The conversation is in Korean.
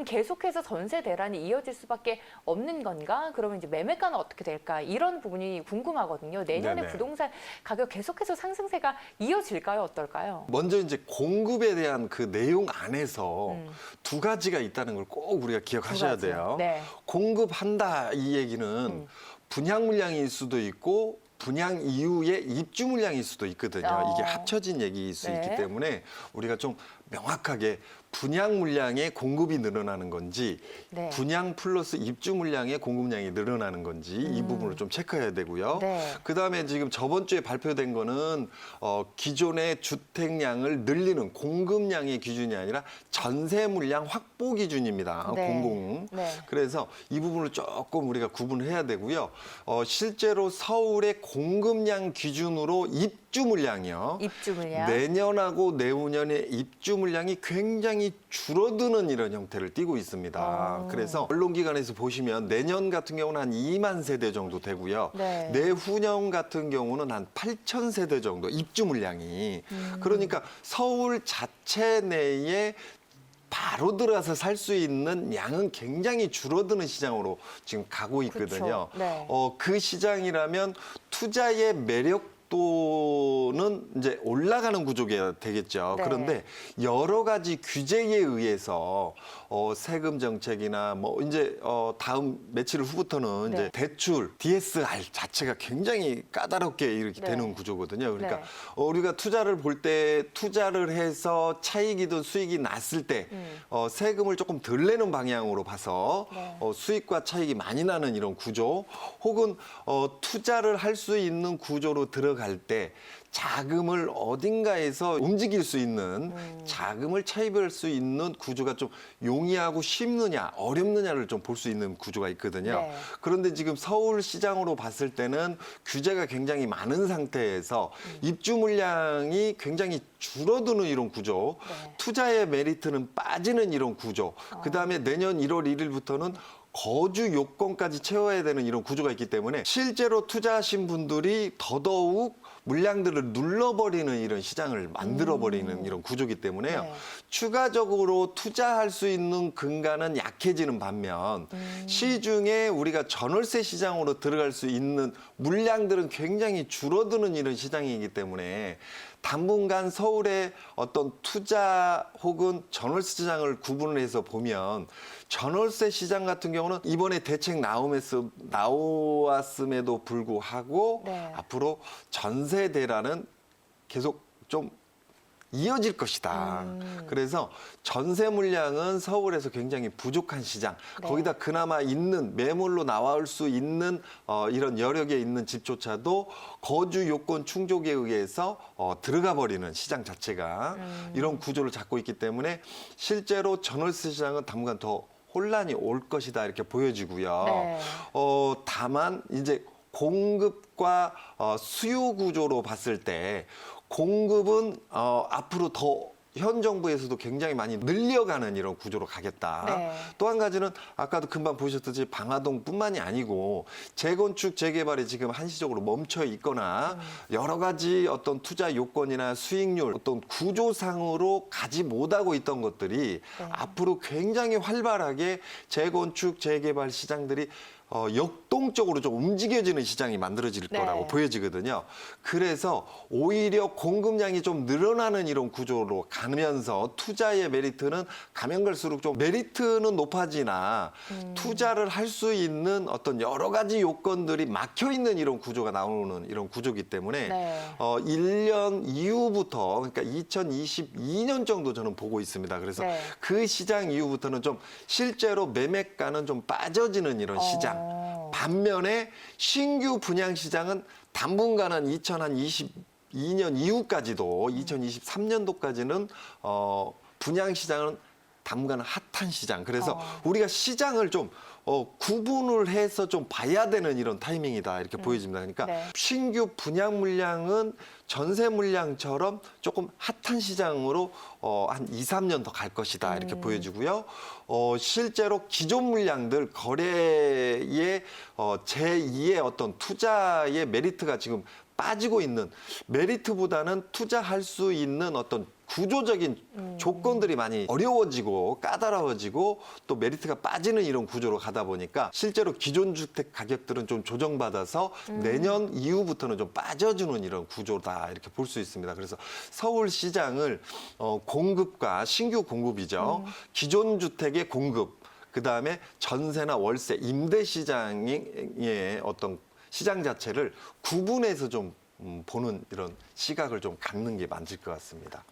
계속해서 전세 대란이 이어질 수밖에 없는 건가? 그러면 이제 매매가는 어떻게 될까? 이런 부분이 궁금하거든요. 내년에 네네. 부동산 가격 계속해서 상승세가 이어질까요? 어떨까요? 먼저 이제 공급에 대한 그 내용 안에서 두 가지가 있다는 걸 꼭 우리가 기억하셔야 두 가지요. 돼요. 네. 공급한다 이 얘기는 분양 물량일 수도 있고 분양 이후에 입주 물량일 수도 있거든요. 이게 합쳐진 얘기일 수 네. 있기 때문에 우리가 좀 명확하게 분양 물량의 공급이 늘어나는 건지 네. 분양 플러스 입주 물량의 공급량이 늘어나는 건지 이 부분을 좀 체크해야 되고요. 네. 그다음에 지금 저번 주에 발표된 거는 기존의 주택량을 늘리는 공급량의 기준이 아니라 전세 물량 확보 기준입니다. 네. 공공. 네. 그래서 이 부분을 조금 우리가 구분을 해야 되고요. 실제로 서울의 공급량 기준으로 입주 물량이요. 입주 물량. 내년하고 내후년의 입주 물량이 굉장히 줄어드는 이런 형태를 띠고 있습니다. 그래서 언론기관에서 보시면 내년 같은 경우는 한 2만 세대 정도 되고요. 네. 내후년 같은 경우는 한 8천 세대 정도 입주 물량이. 그러니까 서울 자체 내에 바로 들어가서 살 수 있는 양은 굉장히 줄어드는 시장으로 지금 가고 있거든요. 그쵸. 네. 그 시장이라면 투자의 매력도는 이제 올라가는 구조가 되겠죠. 네. 그런데 여러 가지 규제에 의해서 세금 정책이나 뭐 이제 다음 며칠 후부터는 네. 이제 대출 DSR 자체가 굉장히 까다롭게 이렇게 네. 되는 구조거든요. 그러니까 네. 우리가 투자를 볼 때 투자를 해서 차익이든 수익이 났을 때 세금을 조금 덜 내는 방향으로 봐서 네. 수익과 차익이 많이 나는 이런 구조 혹은 투자를 할 수 있는 구조로 들어갈 때 자금을 어딘가에서 움직일 수 있는 자금을 차입할 수 있는 구조가 좀 용이하고 쉽느냐 어렵느냐를 좀 볼 수 있는 구조가 있거든요. 네. 그런데 지금 서울 시장으로 봤을 때는 규제가 굉장히 많은 상태에서 입주 물량이 굉장히 줄어드는 이런 구조, 네. 투자의 메리트는 빠지는 이런 구조, 그다음에 내년 1월 1일부터는 거주 요건까지 채워야 되는 이런 구조가 있기 때문에 실제로 투자하신 분들이 더더욱 물량들을 눌러버리는 이런 시장을 만들어버리는 이런 구조이기 때문에요. 네. 추가적으로 투자할 수 있는 근간은 약해지는 반면 시중에 우리가 전월세 시장으로 들어갈 수 있는 물량들은 굉장히 줄어드는 이런 시장이기 때문에 당분간 서울의 어떤 투자 혹은 전월세 시장을 구분을 해서 보면 전월세 시장 같은 경우는 이번에 대책 나왔음에도 불구하고 네. 앞으로 전세 대란은 계속 좀 이어질 것이다. 그래서 전세 물량은 서울에서 굉장히 부족한 시장. 네. 거기다 그나마 있는 매물로 나올 수 있는 이런 여력에 있는 집조차도 거주 요건 충족에 의해서 들어가 버리는 시장 자체가 이런 구조를 잡고 있기 때문에 실제로 전월세 시장은 당분간 더 혼란이 올 것이다 이렇게 보여지고요. 네. 다만 이제 공급과 수요 구조로 봤을 때 공급은 앞으로 더 현 정부에서도 굉장히 많이 늘려가는 이런 구조로 가겠다. 네. 또 한 가지는 아까도 금방 보셨듯이 방화동뿐만이 아니고 재건축 재개발이 지금 한시적으로 멈춰 있거나 여러 가지 어떤 투자 요건이나 수익률 어떤 구조상으로 가지 못하고 있던 것들이 네. 앞으로 굉장히 활발하게 재건축 재개발 시장들이 역동적으로 좀 움직여지는 시장이 만들어질 네. 거라고 보여지거든요. 그래서 오히려 공급량이 좀 늘어나는 이런 구조로 가면서 투자의 메리트는 가면 갈수록 좀 메리트는 높아지나 투자를 할 수 있는 어떤 여러 가지 요건들이 막혀 있는 이런 구조가 나오는 이런 구조이기 때문에 네. 1년 이후부터 그러니까 2022년 정도 저는 보고 있습니다. 그래서 네. 그 시장 이후부터는 좀 실제로 매매가는 좀 빠져지는 이런 시장. 반면에 신규 분양 시장은 당분간은 2022년 이후까지도 2023년도까지는 분양 시장은 당분간 핫한 시장. 그래서 우리가 시장을 좀 구분을 해서 좀 봐야 되는 이런 타이밍이다 이렇게 보여집니다. 그러니까 네. 신규 분양 물량은 전세 물량처럼 조금 핫한 시장으로 한 2, 3년 더 갈 것이다 이렇게 보여지고요. 실제로 기존 물량들 거래의 제2의 어떤 투자의 메리트가 지금 빠지고 있는 메리트보다는 투자할 수 있는 어떤 구조적인 조건들이 많이 어려워지고 까다로워지고 또 메리트가 빠지는 이런 구조로 가다 보니까 실제로 기존 주택 가격들은 좀 조정받아서 내년 이후부터는 좀 빠져주는 이런 구조다 이렇게 볼 수 있습니다. 그래서 서울 시장을 공급과 신규 공급이죠. 기존 주택의 공급, 그다음에 전세나 월세, 임대 시장의 어떤 시장 자체를 구분해서 좀 보는 이런 시각을 좀 갖는 게 맞을 것 같습니다.